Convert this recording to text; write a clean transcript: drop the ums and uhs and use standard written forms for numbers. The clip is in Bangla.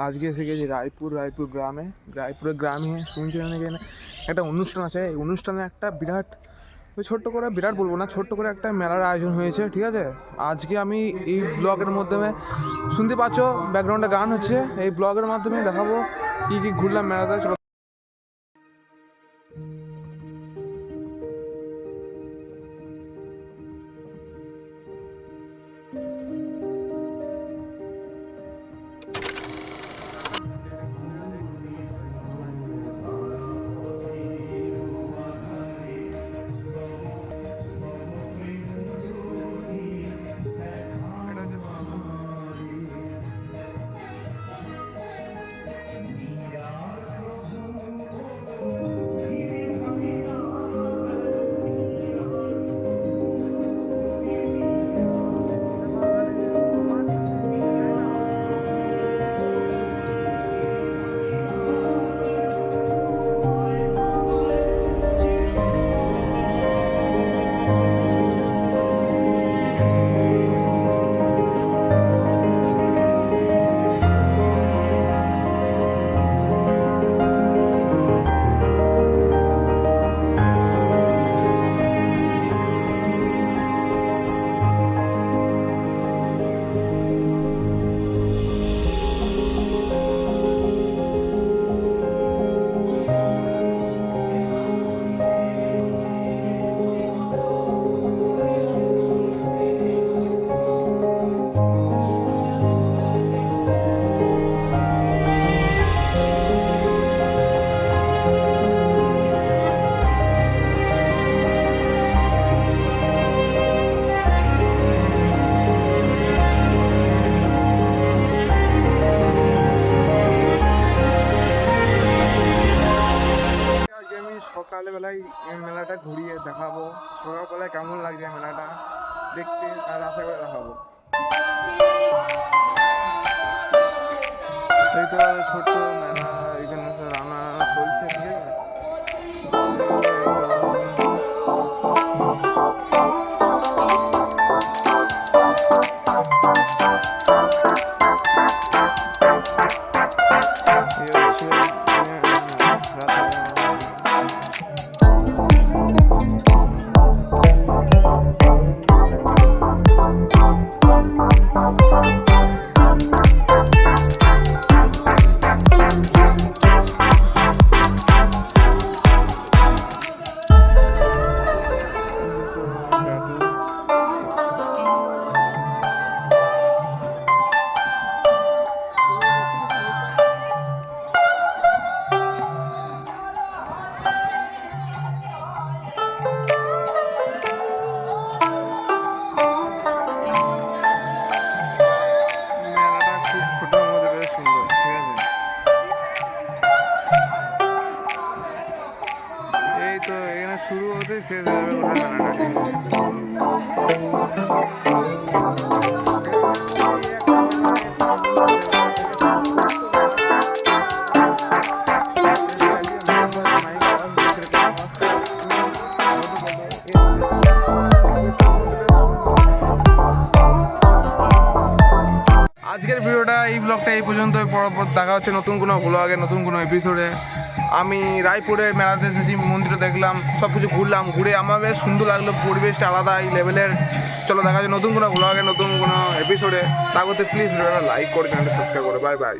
আজকে এসে গেছি রায়পুর গ্রামে শুনছি এখানে একটা অনুষ্ঠান আছে। এই অনুষ্ঠানে একটা বিরাট বলবো না, ছোট্ট করে একটা মেলার আয়োজন হয়েছে, ঠিক আছে। আজকে আমি এই ব্লগের মাধ্যমে শুনতে পাচ্ছ ব্যাকগ্রাউন্ডে গান হচ্ছে, এই ব্লগের মাধ্যমে দেখাবো কি ঘুরলাম মেলাতে। চলো। সকালবেলায় এই মেলাটা ঘুরিয়ে দেখাবো, সকালবেলায় কেমন লাগছে মেলাটা দেখতে, আর রাতে করে দেখাবো। এই তো ছোট্ট মেলা, এখানে রান্না চলছে, ঠিক আছে। তো এখানে শুরু হতে শেষ হবে আজকের ভিডিওটা, এই ব্লগটা এই পর্যন্ত। পর দেখা হচ্ছে নতুন কোনো ব্লগে, নতুন কোনো এপিসোডে। আমি রায়পুরের মেলাতে এসেছি, মন্দিরে দেখলাম, সব কিছু ঘুরলাম, ঘুরে আমার বেশ সুন্দর লাগলো, পরিবেশটা আলাদা এই লেভেলের। চলো দেখা যাচ্ছে নতুন কোনো ব্লগে, নতুন কোনো এপিসোডে। তা করতে প্লিজ ভিডিওটা লাইক করে, চ্যানেলটা সাবস্ক্রাইব করে। Bye bye.